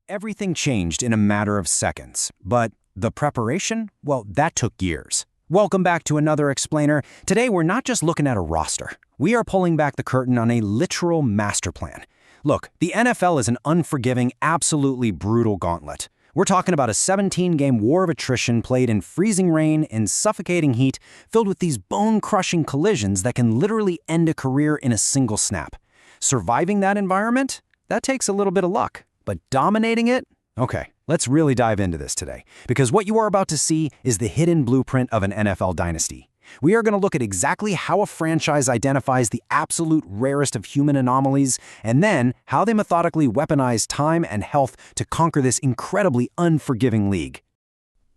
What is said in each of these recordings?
Everything changed in a matter of seconds, but the preparation, well, that took years. Welcome back to another Explainer. Today, we're not just looking at a roster. We are pulling back the curtain on a literal master plan. Look, the NFL is an unforgiving, absolutely brutal gauntlet. We're talking about a 17-game war of attrition played in freezing rain and suffocating heat, filled with these bone-crushing collisions that can literally end a career in a single snap. Surviving that environment? That takes a little bit of luck. But dominating it? Okay, let's really dive into this today, because what you are about to see is the hidden blueprint of an NFL dynasty. We are going to look at exactly how a franchise identifies the absolute rarest of human anomalies, and then how they methodically weaponize time and health to conquer this incredibly unforgiving league.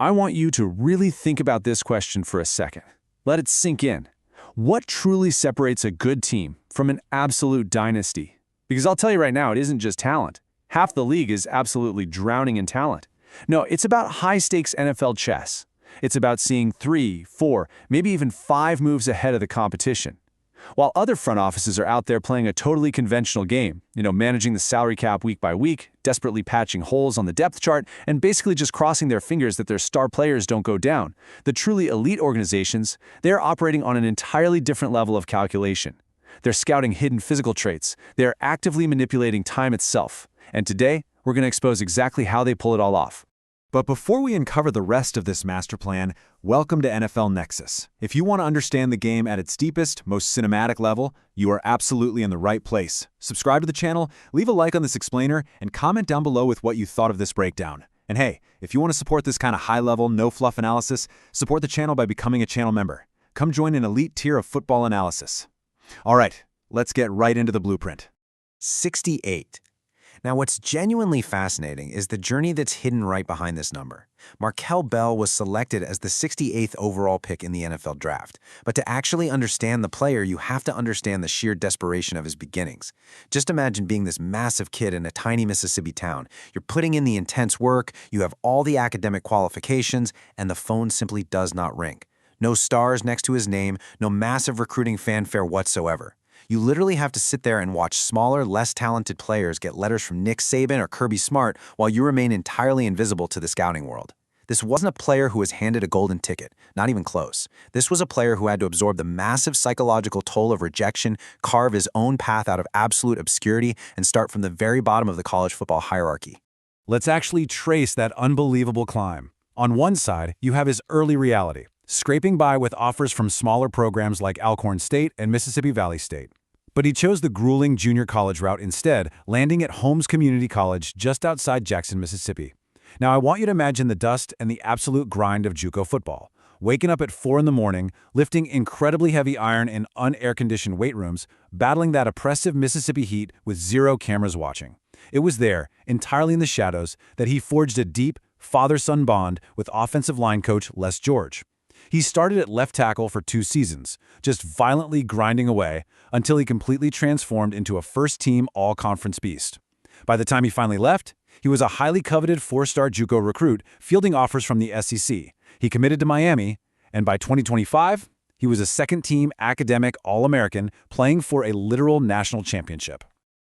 I want you to really think about this question for a second. Let it sink in. What truly separates a good team from an absolute dynasty? Because I'll tell you right now, it isn't just talent. Half the league is absolutely drowning in talent. No, it's about high-stakes NFL chess. It's about seeing 3, 4, maybe even 5 moves ahead of the competition. While other front offices are out there playing a totally conventional game, managing the salary cap week by week, desperately patching holes on the depth chart, and basically just crossing their fingers that their star players don't go down, the truly elite organizations, they're operating on an entirely different level of calculation. They're scouting hidden physical traits. They're actively manipulating time itself. And today, we're going to expose exactly how they pull it all off. But before we uncover the rest of this master plan, welcome to NFL Nexus. If you want to understand the game at its deepest, most cinematic level, you are absolutely in the right place. Subscribe to the channel, leave a like on this explainer, and comment down below with what you thought of this breakdown. And hey, if you want to support this kind of high-level, no-fluff analysis, support the channel by becoming a channel member. Come join an elite tier of football analysis. All right, let's get right into the blueprint. 68. Now, what's genuinely fascinating is the journey that's hidden right behind this number. Markel Bell was selected as the 68th overall pick in the NFL draft. But to actually understand the player, you have to understand the sheer desperation of his beginnings. Just imagine being this massive kid in a tiny Mississippi town. You're putting in the intense work, you have all the academic qualifications, and the phone simply does not ring. No stars next to his name, no massive recruiting fanfare whatsoever. You literally have to sit there and watch smaller, less talented players get letters from Nick Saban or Kirby Smart while you remain entirely invisible to the scouting world. This wasn't a player who was handed a golden ticket, not even close. This was a player who had to absorb the massive psychological toll of rejection, carve his own path out of absolute obscurity, and start from the very bottom of the college football hierarchy. Let's actually trace that unbelievable climb. On one side, you have his early reality, scraping by with offers from smaller programs like Alcorn State and Mississippi Valley State. But he chose the grueling junior college route instead, landing at Holmes Community College just outside Jackson, Mississippi. Now, I want you to imagine the dust and the absolute grind of JUCO football. Waking up at 4 in the morning, lifting incredibly heavy iron in un-air-conditioned weight rooms, battling that oppressive Mississippi heat with 0 cameras watching. It was there, entirely in the shadows, that he forged a deep, father-son bond with offensive line coach Les George. He started at left tackle for 2 seasons, just violently grinding away until he completely transformed into a first-team all-conference beast. By the time he finally left, he was a highly coveted 4-star JUCO recruit fielding offers from the SEC. He committed to Miami, and by 2025, he was a second-team academic All-American playing for a literal national championship.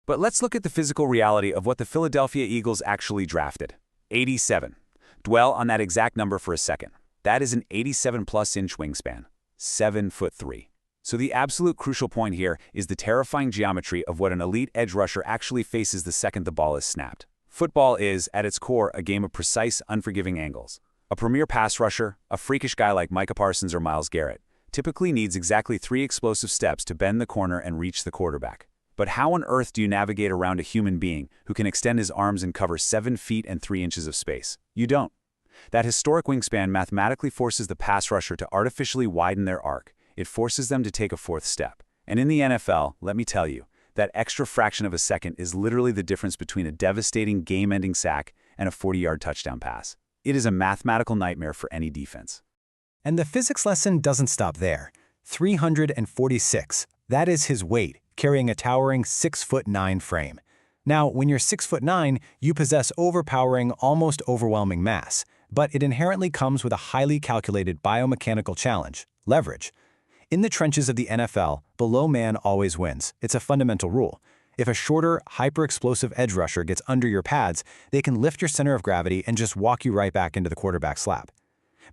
But let's look at the physical reality of what the Philadelphia Eagles actually drafted. 87. Dwell on that exact number for a second. That is an 87-plus-inch wingspan, 7'3". So the absolute crucial point here is the terrifying geometry of what an elite edge rusher actually faces the second the ball is snapped. Football is, at its core, a game of precise, unforgiving angles. A premier pass rusher, a freakish guy like Micah Parsons or Myles Garrett, typically needs exactly 3 explosive steps to bend the corner and reach the quarterback. But how on earth do you navigate around a human being who can extend his arms and cover 7 feet and 3 inches of space? You don't. That historic wingspan mathematically forces the pass rusher to artificially widen their arc. It forces them to take a 4th step. And in the NFL, let me tell you, that extra fraction of a second is literally the difference between a devastating game-ending sack and a 40-yard touchdown pass. It is a mathematical nightmare for any defense. And the physics lesson doesn't stop there. 346. That is his weight, carrying a towering 6'9" frame. Now, when you're 6'9", you possess overpowering, almost overwhelming mass. But it inherently comes with a highly calculated biomechanical challenge, leverage. In the trenches of the NFL, below man always wins. It's a fundamental rule. If a shorter, hyper-explosive edge rusher gets under your pads, they can lift your center of gravity and just walk you right back into the quarterback's lap.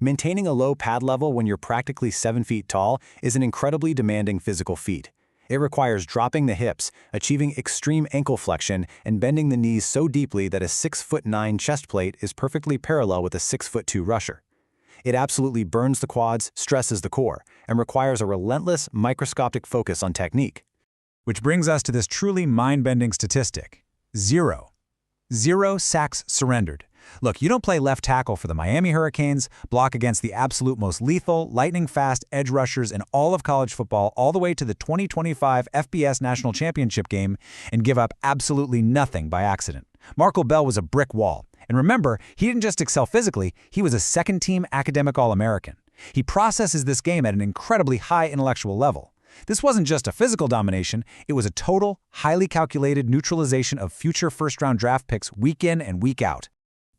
Maintaining a low pad level when you're practically 7 feet tall is an incredibly demanding physical feat. It requires dropping the hips, achieving extreme ankle flexion, and bending the knees so deeply that a 6'9" chest plate is perfectly parallel with a 6'2" rusher. It absolutely burns the quads, stresses the core, and requires a relentless, microscopic focus on technique. Which brings us to this truly mind-bending statistic. 0. 0 sacks surrendered. Look, you don't play left tackle for the Miami Hurricanes, block against the absolute most lethal, lightning-fast edge rushers in all of college football all the way to the 2025 FBS National Championship game and give up absolutely nothing by accident. Markel Bell was a brick wall. And remember, he didn't just excel physically, he was a second-team academic All-American. He processes this game at an incredibly high intellectual level. This wasn't just a physical domination, it was a total, highly calculated neutralization of future first-round draft picks week in and week out.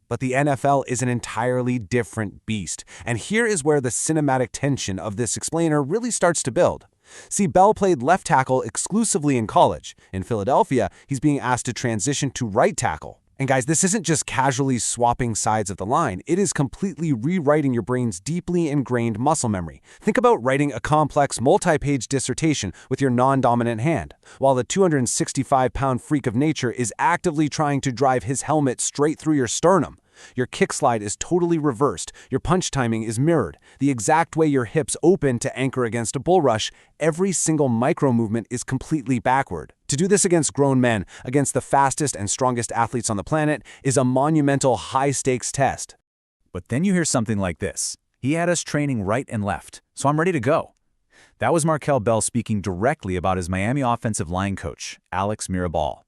But the NFL is an entirely different beast, and here is where the cinematic tension of this explainer really starts to build. See, Bell played left tackle exclusively in college. In Philadelphia, he's being asked to transition to right tackle. And guys, this isn't just casually swapping sides of the line. It is completely rewriting your brain's deeply ingrained muscle memory. Think about writing a complex, multi-page dissertation with your non-dominant hand, while the 265-pound freak of nature is actively trying to drive his helmet straight through your sternum. Your kick slide is totally reversed, your punch timing is mirrored, the exact way your hips open to anchor against a bull rush, every single micro movement is completely backward. To do this against grown men, against the fastest and strongest athletes on the planet, is a monumental high-stakes test. But then you hear something like this. He had us training right and left, so I'm ready to go. That was Markel Bell speaking directly about his Miami offensive line coach, Alex Mirabal.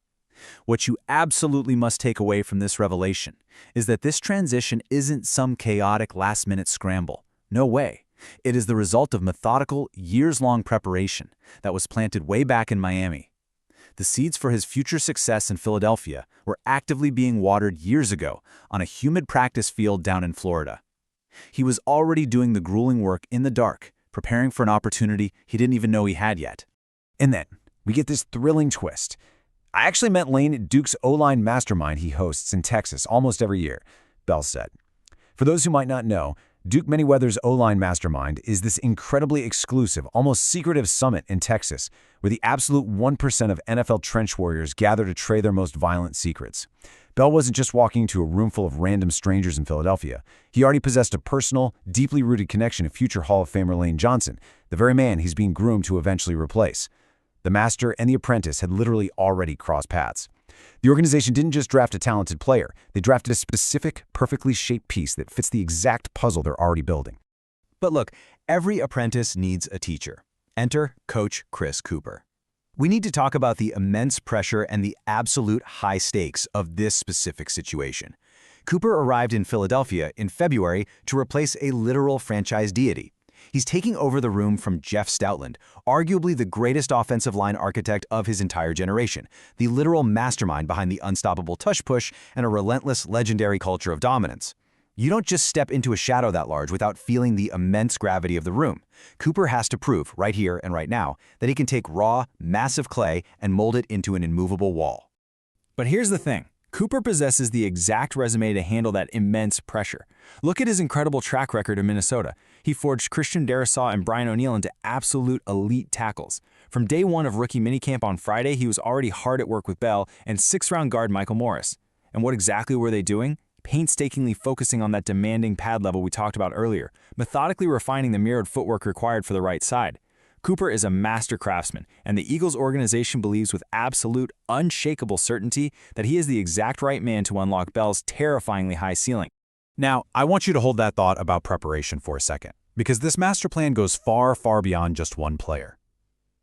What you absolutely must take away from this revelation is that this transition isn't some chaotic last-minute scramble. No way. It is the result of methodical, years-long preparation that was planted way back in Miami. The seeds for his future success in Philadelphia were actively being watered years ago on a humid practice field down in Florida. He was already doing the grueling work in the dark, preparing for an opportunity he didn't even know he had yet. And then, we get this thrilling twist. I actually met Lane at Duke's O-line mastermind he hosts in Texas almost every year, Bell said. For those who might not know, Duke Manyweather's O-line mastermind is this incredibly exclusive, almost secretive summit in Texas where the absolute 1% of NFL trench warriors gather to trade their most violent secrets. Bell wasn't just walking into a room full of random strangers in Philadelphia. He already possessed a personal, deeply rooted connection to future Hall of Famer Lane Johnson, the very man he's being groomed to eventually replace. The master and the apprentice had literally already crossed paths. The organization didn't just draft a talented player, they drafted a specific, perfectly shaped piece that fits the exact puzzle they're already building. But look, every apprentice needs a teacher. Enter Coach Chris Cooper. We need to talk about the immense pressure and the absolute high stakes of this specific situation. Cooper arrived in Philadelphia in February to replace a literal franchise deity. He's taking over the room from Jeff Stoutland, arguably the greatest offensive line architect of his entire generation, the literal mastermind behind the unstoppable tush-push and a relentless, legendary culture of dominance. You don't just step into a shadow that large without feeling the immense gravity of the room. Cooper has to prove, right here and right now, that he can take raw, massive clay and mold it into an immovable wall. But here's the thing. Cooper possesses the exact resume to handle that immense pressure. Look at his incredible track record in Minnesota. He forged Christian Darrisaw and Brian O'Neill into absolute elite tackles. From day one of rookie minicamp on Friday, he was already hard at work with Bell and sixth-round guard Michael Morris. And what exactly were they doing? Painstakingly focusing on that demanding pad level we talked about earlier, methodically refining the mirrored footwork required for the right side. Cooper is a master craftsman, and the Eagles organization believes with absolute, unshakable certainty that he is the exact right man to unlock Bell's terrifyingly high ceiling. Now, I want you to hold that thought about preparation for a second, because this master plan goes far, far beyond just one player.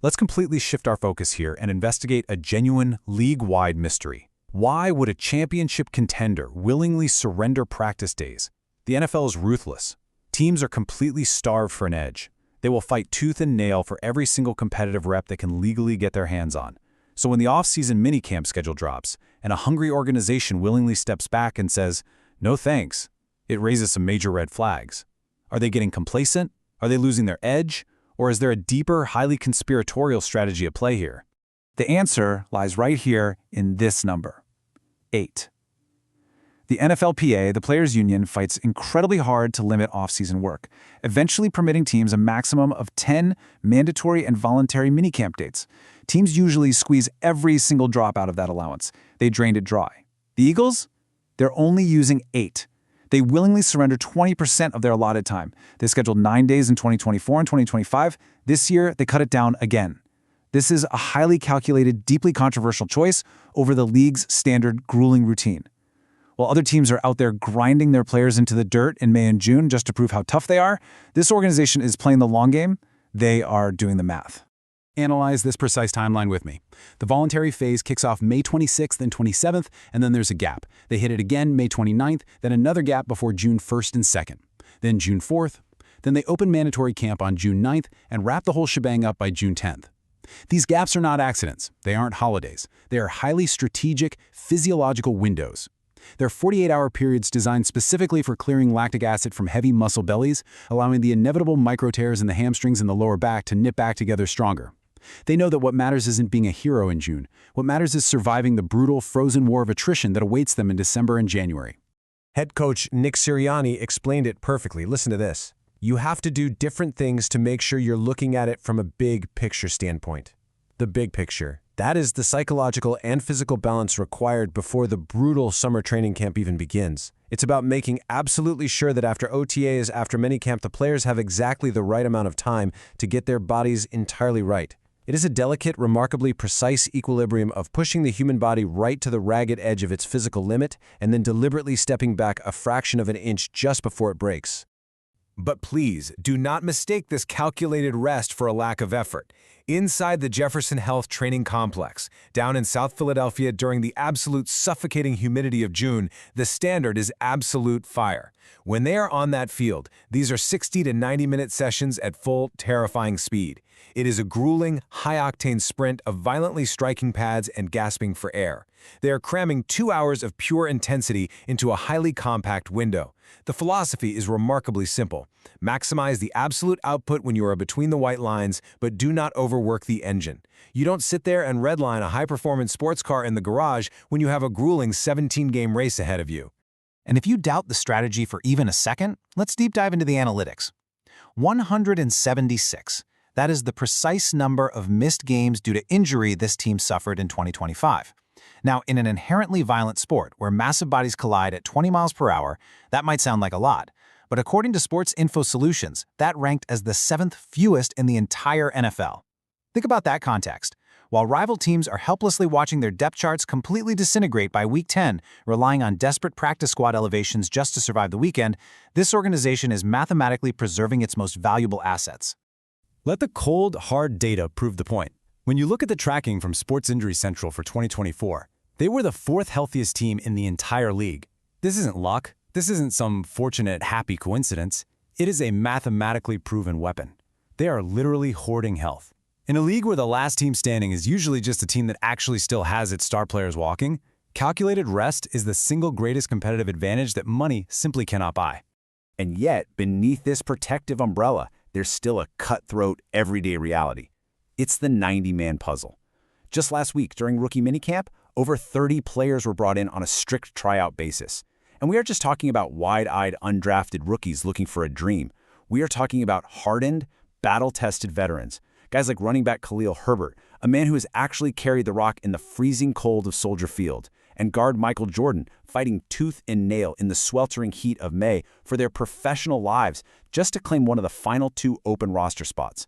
Let's completely shift our focus here and investigate a genuine, league-wide mystery. Why would a championship contender willingly surrender practice days? The NFL is ruthless. Teams are completely starved for an edge. They will fight tooth and nail for every single competitive rep they can legally get their hands on. So when the off-season minicamp schedule drops, and a hungry organization willingly steps back and says, "No thanks," it raises some major red flags. Are they getting complacent? Are they losing their edge? Or is there a deeper, highly conspiratorial strategy at play here? The answer lies right here in this number, 8. The NFLPA, the Players Union, fights incredibly hard to limit off-season work, eventually permitting teams a maximum of 10 mandatory and voluntary minicamp dates. Teams usually squeeze every single drop out of that allowance. They drained it dry. The Eagles? They're only using 8. They willingly surrender 20% of their allotted time. They scheduled 9 days in 2024 and 2025. This year, they cut it down again. This is a highly calculated, deeply controversial choice over the league's standard grueling routine. While other teams are out there grinding their players into the dirt in May and June just to prove how tough they are, this organization is playing the long game. They are doing the math. Analyze this precise timeline with me. The voluntary phase kicks off May 26th and 27th, and then there's a gap. They hit it again May 29th, then another gap before June 1st and 2nd, then June 4th. Then they open mandatory camp on June 9th and wrap the whole shebang up by June 10th. These gaps are not accidents. They aren't holidays. They are highly strategic, physiological windows. They're 48-hour periods designed specifically for clearing lactic acid from heavy muscle bellies, allowing the inevitable micro-tears in the hamstrings and the lower back to knit back together stronger. They know that what matters isn't being a hero in June. What matters is surviving the brutal, frozen war of attrition that awaits them in December and January. Head coach Nick Sirianni explained it perfectly. Listen to this. You have to do different things to make sure you're looking at it from a big picture standpoint. The big picture. That is the psychological and physical balance required before the brutal summer training camp even begins. It's about making absolutely sure that after OTAs, after minicamp, the players have exactly the right amount of time to get their bodies entirely right. It is a delicate, remarkably precise equilibrium of pushing the human body right to the ragged edge of its physical limit and then deliberately stepping back a fraction of an inch just before it breaks. But please, do not mistake this calculated rest for a lack of effort. Inside the Jefferson Health Training Complex, down in South Philadelphia during the absolute suffocating humidity of June, the standard is absolute fire. When they are on that field, these are 60 to 90-minute sessions at full, terrifying speed. It is a grueling, high-octane sprint of violently striking pads and gasping for air. They are cramming 2 hours of pure intensity into a highly compact window. The philosophy is remarkably simple. Maximize the absolute output when you are between the white lines, but do not overwork the engine. You don't sit there and redline a high-performance sports car in the garage when you have a grueling 17-game race ahead of you. And if you doubt the strategy for even a second, let's deep dive into the analytics. 176. That is the precise number of missed games due to injury this team suffered in 2025. Now, in an inherently violent sport where massive bodies collide at 20 miles per hour, that might sound like a lot. But according to Sports Info Solutions, that ranked as the 7th fewest in the entire NFL. Think about that context. While rival teams are helplessly watching their depth charts completely disintegrate by Week 10, relying on desperate practice squad elevations just to survive the weekend, this organization is mathematically preserving its most valuable assets. Let the cold, hard data prove the point. When you look at the tracking from Sports Injury Central for 2024, they were the 4th healthiest team in the entire league. This isn't luck. This isn't some fortunate, happy coincidence. It is a mathematically proven weapon. They are literally hoarding health. In a league where the last team standing is usually just a team that actually still has its star players walking, calculated rest is the single greatest competitive advantage that money simply cannot buy. And yet, beneath this protective umbrella, there's still a cutthroat, everyday reality. It's the 90-man puzzle. Just last week, during rookie minicamp, over 30 players were brought in on a strict tryout basis. And we aren't just talking about wide-eyed, undrafted rookies looking for a dream. We are talking about hardened, battle-tested veterans. Guys like running back Khalil Herbert, a man who has actually carried the rock in the freezing cold of Soldier Field, and guard Michael Jordan, fighting tooth and nail in the sweltering heat of May for their professional lives just to claim one of the final 2 open roster spots.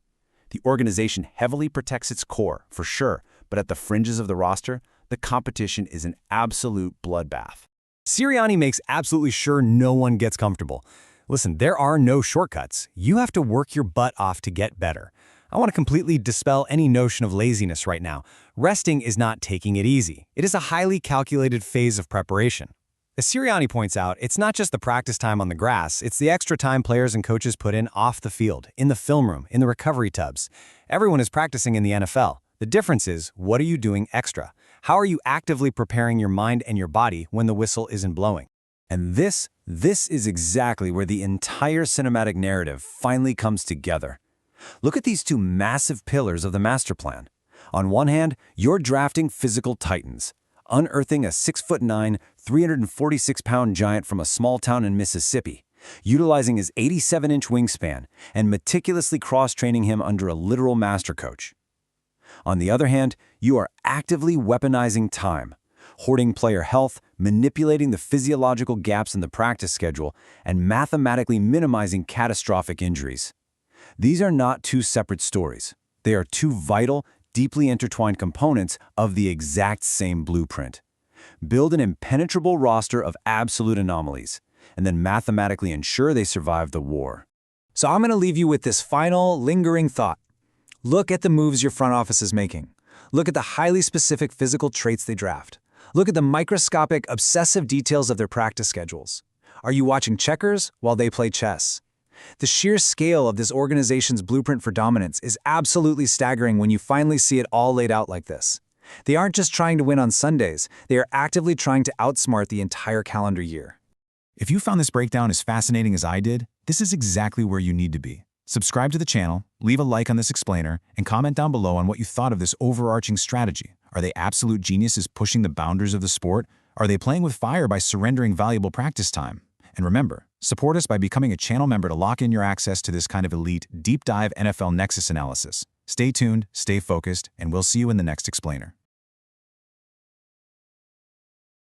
The organization heavily protects its core, for sure, but at the fringes of the roster, the competition is an absolute bloodbath. Sirianni makes absolutely sure no one gets comfortable. Listen, there are no shortcuts. You have to work your butt off to get better. I want to completely dispel any notion of laziness right now. Resting is not taking it easy. It is a highly calculated phase of preparation. As Sirianni points out, it's not just the practice time on the grass, it's the extra time players and coaches put in off the field, in the film room, in the recovery tubs. Everyone is practicing in the NFL. The difference is, what are you doing extra? How are you actively preparing your mind and your body when the whistle isn't blowing? And this is exactly where the entire cinematic narrative finally comes together. Look at these 2 massive pillars of the master plan. On one hand, you're drafting physical titans, unearthing a 6'9", 346-pound giant from a small town in Mississippi, utilizing his 87-inch wingspan and meticulously cross-training him under a literal master coach. On the other hand, you are actively weaponizing time, hoarding player health, manipulating the physiological gaps in the practice schedule, and mathematically minimizing catastrophic injuries. These are not two separate stories. They are two vital, deeply intertwined components of the exact same blueprint. Build an impenetrable roster of absolute anomalies, and then mathematically ensure they survive the war. So I'm going to leave you with this final, lingering thought. Look at the moves your front office is making. Look at the highly specific physical traits they draft. Look at the microscopic, obsessive details of their practice schedules. Are you watching checkers while they play chess? The sheer scale of this organization's blueprint for dominance is absolutely staggering when you finally see it all laid out like this. They aren't just trying to win on Sundays, they are actively trying to outsmart the entire calendar year. If you found this breakdown as fascinating as I did, this is exactly where you need to be. Subscribe to the channel, leave a like on this explainer, and comment down below on what you thought of this overarching strategy. Are they absolute geniuses pushing the boundaries of the sport? Are they playing with fire by surrendering valuable practice time? And remember, support us by becoming a channel member to lock in your access to this kind of elite, deep dive NFL Nexus analysis. Stay tuned, stay focused, and we'll see you in the next explainer.